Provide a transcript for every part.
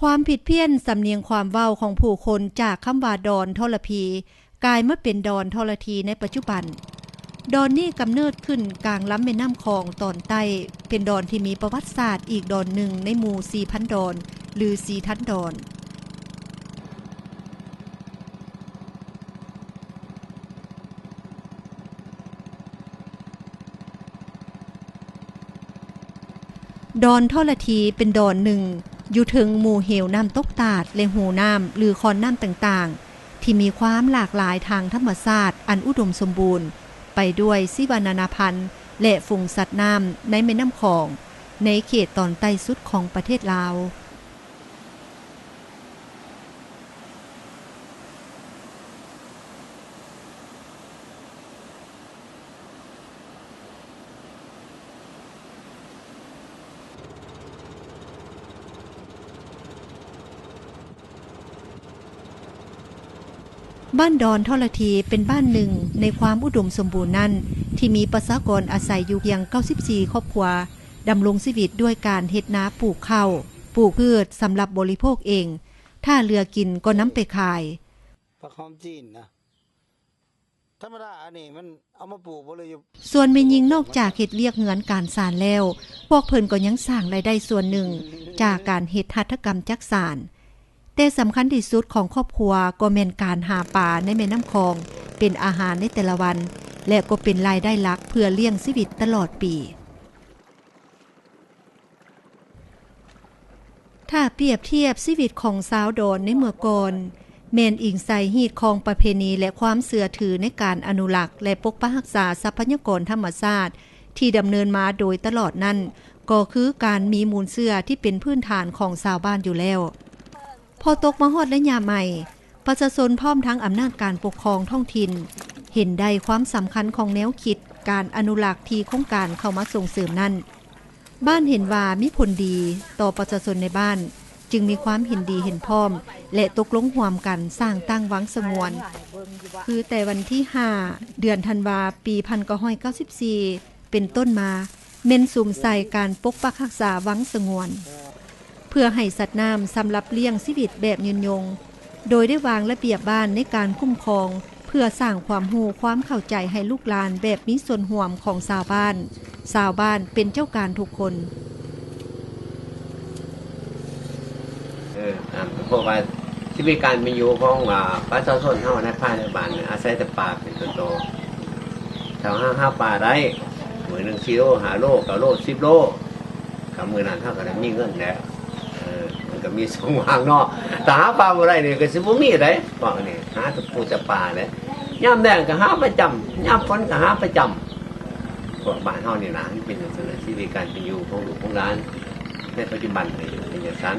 ความผิดเพี้ยนสำเนียงความเว้าของผู้คนจากคำว่าดอนทรพีกลายมาเป็นดอนทรทีในปัจจุบันดอนนี้กำเนิดขึ้นกลางลำแม่น้ำคองตอนใต้เป็นดอนที่มีประวัติศาสตร์อีกดอนหนึ่งในหมู่ 4,000 ดอนหรือ 4,000 ดอนดอนทรทีเป็นดอนหนึ่งอยู่ถึงหมู่เหวน้ำตกตาดและหูน้ำหรือคอนน้ำต่างๆที่มีความหลากหลายทางธรรมชาติอันอุดมสมบูรณ์ไปด้วยชีวนานาพันธุ์และฝูงสัตว์น้ำในแม่น้ำคองในเขตตอนใต้สุดของประเทศลาวบ้านดอนทรทีเป็นบ้านหนึ่งในความอุดมสมบูรณ์นั้นที่มีประชากรอาศัยอยู่เพียง94ครอบครัวดำรงชีวิตด้วยการเฮ็ดนาปลูกข้าวปลูกพืชสำหรับบริโภคเองถ้าเหลือกินก็นำไปขายผักหอมจีนนะธรรมดาอันนี้มันเอามาปลูกบ่เลยอยู่ส่วนแม่หญิงนอกจากเฮ็ดเวียกเฮือนการสานแล้วพวกเพิ่นก็ยังสร้างรายได้ส่วนหนึ่งจากการเฮ็ดหัตถกรรมจักสานแต่สำคัญที่สุดของครอบครัวก็แม่นการหาปลาในแม่น้ำคองเป็นอาหารในแต่ละวันและก็เป็นรายได้หลักเพื่อเลี้ยงชีวิตตลอดปีถ้าเปรียบเทียบชีวิตของสาวดอนในเมื่อก่อนแม่นอิงใส่ฮีตของประเพณีและความเสื่อถือในการอนุรักษ์และปกปักรักษาทรัพยากรธรรมชาติที่ดำเนินมาโดยตลอดนั้นก็คือการมีมูลเชื่อที่เป็นพื้นฐานของชาวบ้านอยู่แล้วพอตกมาฮอดและยามใหม่ประชาชนพร้อมทั้งอำนาจการปกครองท้องถิ่นเห็นได้ความสำคัญของแนวคิดการอนุรักษ์ที่โครงการเข้ามาส่งเสริมนั้นบ้านเห็นว่ามีผลดีต่อประชาชนในบ้านจึงมีความเห็นดีเห็นพร้อมและตกลงร่วมกันสร้างตั้งวังสงวนคือแต่วันที่5เดือนธันวาปี1994เป็นต้นมาเม่นสุมใส่การปกปักรักษาวังสงวนเพื่อให้สัตว์น้ำสำหรับเลี้ยงชีวิตแบบยืนยงโดยได้วางระเบียบบ้านในการคุ้มครองเพื่อสร้างความรู้ความเข้าใจให้ลูกหลานแบบมีส่วนร่วมของชาวบ้านเป็นเจ้าการทุกคนพวกว่าชีวิตการมีอยู่ของประชาชนเฮาในภายในบ้านอาศัยแต่ป่าเป็นต้นโตชาวห้าป่าได้มื้อนึง4โล5โล9โล10โลกับมื้อนั้นเฮาก็ได้มีเงินแล้วมันก็มีสองวางเนาะแต่หาปลาบ่ได้นี่ก็สิบ่มีได้ว่าอันนี้หาแต่ปูแต่ปลาเด้ยามแล้งก็หาประจำยามฝนก็หาประจำพวกบ้านเฮานี่นะมันเป็นจังซี่ชีวิตการเป็นอยู่ของลูกของหลานในปัจจุบันนี่เป็นจังซั่น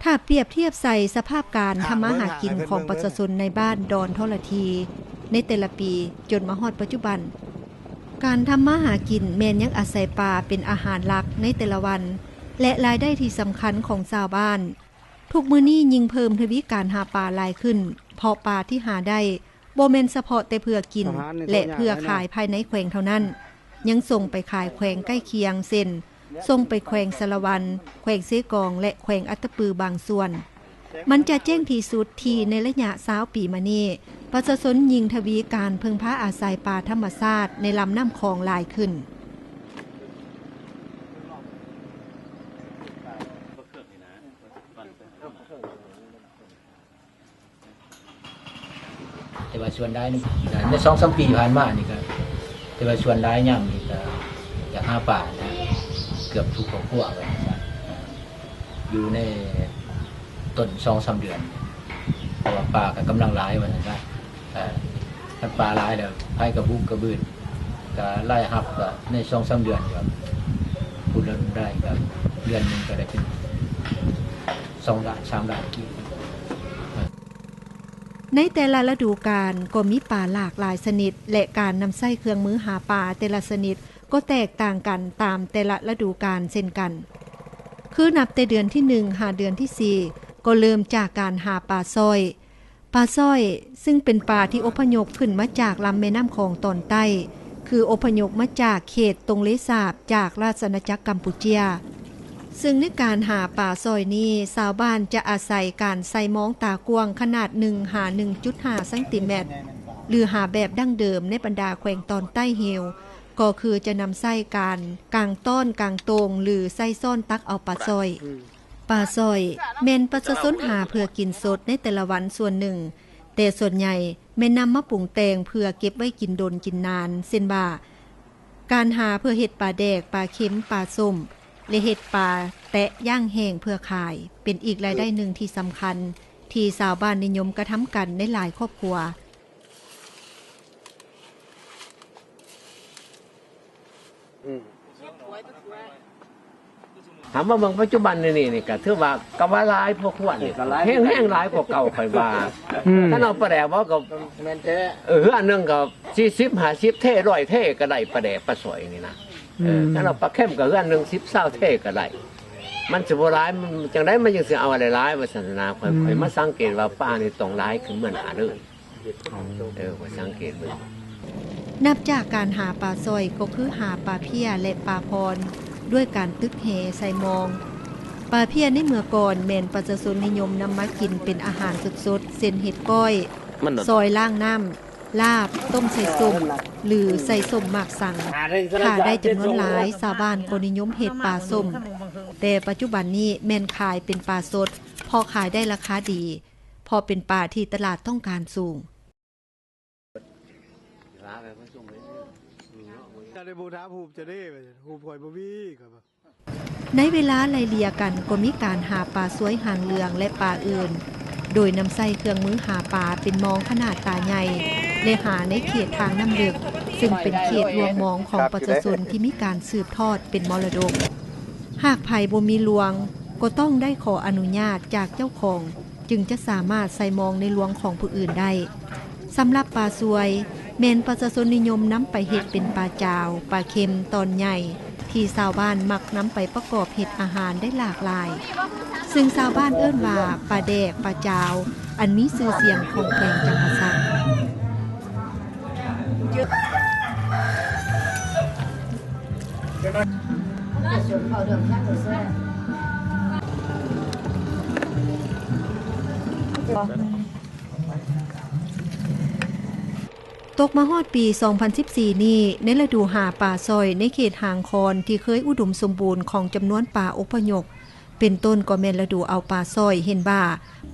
ถ้าเปรียบเทียบใส่สภาพการทำมาหากินของประชาชนในบ้านดอนทรทีในแต่ละปีจนมาฮอดปัจจุบันการทำมาหากินแม่นยังอาศัยปลาเป็นอาหารหลักในแต่ละวันและรายได้ที่สำคัญของชาวบ้านทุกมื้อนี้ยิ่งเพิ่มทวีการหาปลาหลายขึ้นเพราะปลาที่หาได้บ่แม่นเฉพาะแต่เพื่อกินและเพื่อขายภายในแขวงเท่านั้นยังส่งไปขายแขวงใกล้เคียงเช่นส่งไปแขวงสะละวันแขวงเสกองและแขวงอัตตปือบางส่วนมันจะแจ้งที่สุดที่ในระยะ20ปีมานี้ประชาชนยิ่งทวีการพึ่งพาอาศัยปลาธรรมชาติในลำน้ำคลองหลายขึ้นแต่ว่าส่วนได้ใน 2-3 ปีผ่านมานี่ก็แต่ว่าส่วนได้ย่ำนี่ก็อยากหาปลานะเกือบทุกครอบครัวเลยอยู่ในต้น 2-3 เดือนเพราะว่าปลาก็กำลังหลายว่าซั่นซะถ้าปลาหลายแล้วไผกระบุกกระบืนก็ไล่หับก็ใน 2-3 เดือนครับพูดแล้วได้ก็เดือนนึงก็ได้เป็น2ล้าน3ล้านกิโลในแต่ละฤดูกาลก็มีปลาหลากหลายชนิดและการนำใช้เครื่องมือหาปลาแต่ละชนิดก็แตกต่างกันตามแต่ละฤดูกาลเช่นกันคือนับแต่เดือนที่1หาเดือนที่4ก็เริ่มจากการหาปลาสร้อยซึ่งเป็นปลาที่อพยพขึ้นมาจากลำแม่น้ำคองตอนใต้คืออพยพมาจากเขตตรงเลสาบจากราชอาณาจักรกัมพูชี ซึ่งในการหาป่าซอยนี้ชาวบ้านจะอาศัยการใส่มองตากวางขนาด1 หา 1.5 เซนติเมตรหรือหาแบบดั้งเดิมในบรรดาแขวงตอนใต้เฮวก็คือจะนำไส้การกางต้อนกางตรงหรือไส้ซ่อนตักเอาปลาซอยปลาซอยแม่นประชาชนหาเพื่อกินสดในแต่ละวันส่วนหนึ่งแต่ส่วนใหญ่แม่นำมาปรุงแต่งเพื่อเก็บไว้กินดนกินนานเช่นว่าการหาเพื่อเฮ็ดปลาแดกปลาเค็มปลาส้มและเฮ็ดปลาแตะย่างแห้งเพื่อขายเป็นอีกรายได้หนึ่งที่สำคัญที่ชาวบ้านนิยมกระทำกันในหลายครอบครัวถามว่าเมืองปัจจุบันนี่ก็ถือว่ากะว่าหลายพวกควรนี่แห้งหลายกว่าเก่าค่อยว่าถ้าเอาปลาแดกว่าก็แม่นแท้อันนึงก็40 50เท่100เท่ก็ได้ปลาแดกปลาสวยนี่นะถ้าเราปลาเข้มก็อันนึง10 20เท่ก็ได้มันสิบ่หลายมันจังได๋มันยังสิเอาอะไรหลายว่าศาสนาค่อยมาสังเกตว่าป้านี่ต้องหลายขึ้นเหมือนหาเด้อว่าสังเกตเบิ่งนับจากการหาปลาซอยก็คือหาปลาเพี้ยและปลาพรด้วยการตึกแหใส่มองปลาเพี้ยในเมื่อก่อนแม่นประชาชนนิยมนำมากินเป็นอาหารสดๆเส้นเห็ดก้อยซอยล่างน้ำลาบต้มใส่ส้มหรือใส่ส้มหมากสังถ้าได้จำนวนหลายชาวบ้านก็นิยมเห็ดปลาส้มแต่ปัจจุบันนี้แม่นขายเป็นปลาสดพอขายได้ราคาดีพอเป็นปลาที่ตลาดต้องการสูงในเวลาไล่เลี่ยกันก็มีการหาปลาสวยหางเหลืองและปลาอื่นโดยนำใส่เครื่องมือหาปลาเป็นมองขนาดตาใหญ่และหาในเขตทางน้ำลึกซึ่งเป็นเขตรวงมองของประชาชนที่มีการสืบทอดเป็นมรดกหากไผ่บ่มีลวงก็ต้องได้ขออนุญาตจากเจ้าของจึงจะสามารถใส่มองในลวงของผู้อื่นได้สำหรับปลาสวยแม่นประชาชนนิยมนำไปเฮ็ดเป็นปลาจาวปลาเค็มตอนใหญ่ที่ชาวบ้านมักนำไปประกอบเฮ็ดอาหารได้หลากหลายซึ่งชาวบ้านเอิ้นว่าปลาแดกปลาจาวอันมีชื่อเสียงของแขวงจำปาสักตกมาฮอดปี 2014 นี้ในฤดูหาป่าซอยในเขตหางคอนที่เคยอุดมสมบูรณ์ของจำนวนป่าอพยพเป็นต้นก็แม่นฤดูเอาป่าซอยเห็นว่า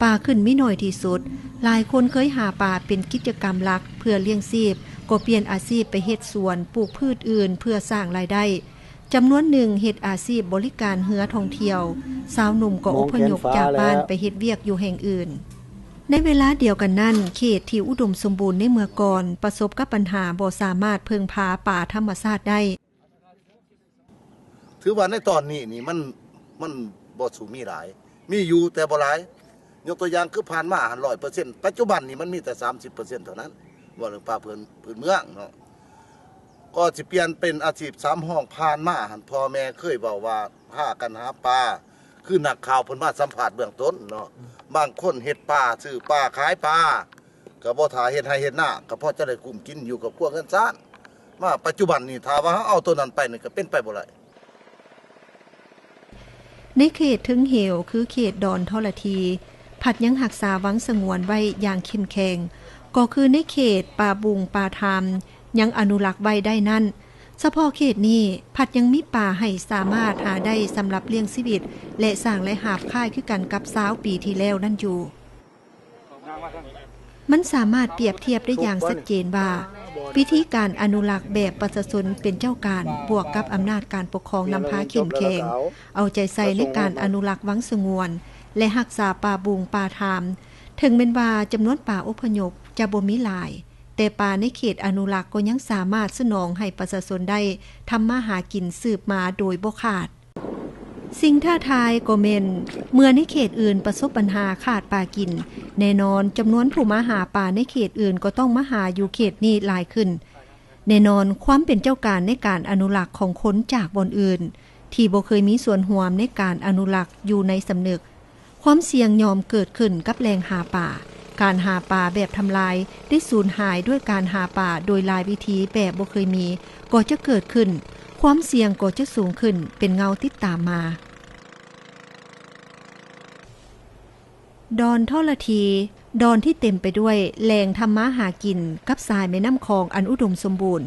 ป่าขึ้นไม่น้อยที่สุดหลายคนเคยหาป่าเป็นกิจกรรมหลักเพื่อเลี้ยงชีพก็เปลี่ยนอาชีพไปเฮ็ดสวนปลูกพืชอื่นเพื่อสร้างรายได้จำนวนหนึ่งเฮ็ดอาชีพบริการเรือท่องเที่ยวสาวหนุ่มก็อพยพจากบ้านไปเฮ็ดเวียกอยู่แห่งอื่นในเวลาเดียวกันนั้นเขตที่อุดมสมบูรณ์ในเมื่อก่อนประสบกับปัญหาบ่สามารถพึ่งพาป่าธรรมชาติได้ถือว่าในตอนนี้นี่มันบ่สูมีหลายมีอยู่แต่บ่หลายยกตัวอย่างคือผ่านมา100%ปัจจุบันนี่มันมีแต่ 30% เท่านั้นว่าเรื่องป่าพื้นเมืองเนาะก็สิเปลี่ยนเป็นอาชีพ3ห้องผ่านมาหั่นพ่อแม่เคยเว้าว่าพากันหาปลาคือนักข่าวเพิ่นมาสัมภาษณ์เบื้องต้นเนาะบางคนเฮ็ดปลาซื้อปลาขายปลาก็บ่ท่าเฮ็ดให้เฮ็ดหน้าก็พอจะได้กุมกินอยู่กับพวกกันซ่านมาปัจจุบันนี่ถ้าว่าเอาตัวนั้นไปนี่ก็เป็นไปบ่ได้ในเขตทึงเหวคือเขตดอนทรทีผัดยังหักษาวังสงวนไว้อย่างเข้มแข็งก็คือในเขตป่าบุงป่าทามยังอนุรักษ์ไว้ได้นั่นเฉพาะเขตนี้ผัดยังมีป่าให้สามารถหาได้สำหรับเลี้ยงชีวิตและสร้างและหาบค่ายคือกันกับ20 ปีที่แล้วนั่นอยู่มันสามารถเปรียบเทียบได้อย่างชัดเจนว่าวิธีการอนุรักษ์แบบประชาชนเป็นเจ้าการบวกกับอำนาจการปกครองนำพาเข้มแข็งเอาใจใส่ในการอนุรักษ์วังสงวนและรักษาป่าบุงป่าทามถึงแม้ว่าจำนวนป่าอพยพจะบ่มีหลายแต่ป่าในเขตอนุรักษ์ก็ยังสามารถสนองให้ประชาชนได้ทำมาหากินสืบมาโดยบ่ขาดสิ่งท้าทายก็แม่นเมื่อในเขตอื่นประสบปัญหาขาดป่ากินแน่นอนจำนวนผู้มาหาป่าในเขตอื่นก็ต้องมาหาอยู่เขตนี้หลายขึ้นแน่นอนความเป็นเจ้าการในการอนุรักษ์ของคนจากบนอื่นที่บ่เคยมีส่วนร่วมในการอนุรักษ์อยู่ในสำนึกความเสี่ยงยอมเกิดขึ้นกับแรงหาป่าการหาป่าแบบทำลายได้สูญหายด้วยการหาป่าโดยหลายวิธีแบบบ่เคยมีก็จะเกิดขึ้นความเสี่ยงก็จะสูงขึ้นเป็นเงาติดตามมา ดอนท่อละทีดอนที่เต็มไปด้วยแหล่งทำมาหากินกับสายแม่น้ำคลองอันอุดมสมบูรณ์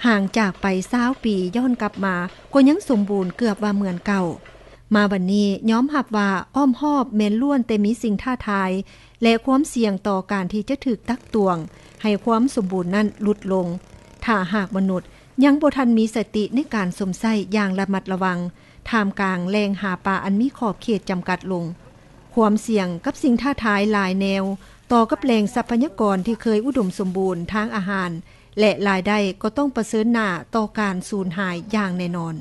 ห่างจากไป20 ปีย้อนกลับมาก็ยังสมบูรณ์เกือบว่าเหมือนเก่ามาวันนี้ย้อมหับว่าอ้อมหอบแม่นล้วนแต่มีสิ่งท้าทายและความเสี่ยงต่อการที่จะถูกตักตวงให้ความสมบูรณ์นั้นลดลงถ้าหากมนุษย์ยังบ่ทันมีสติในการสมใส่อย่างระมัดระวังท่ามกลางแหล่งหาปลาอันมีขอบเขตจำกัดลงความเสี่ยงกับสิ่งท้าทายหลายแนวต่อกับแหล่งทรัพยากรที่เคยอุดมสมบูรณ์ทางอาหารและรายได้ก็ต้องประเสริญหน้าต่อการสูญหายอย่างแน่นอน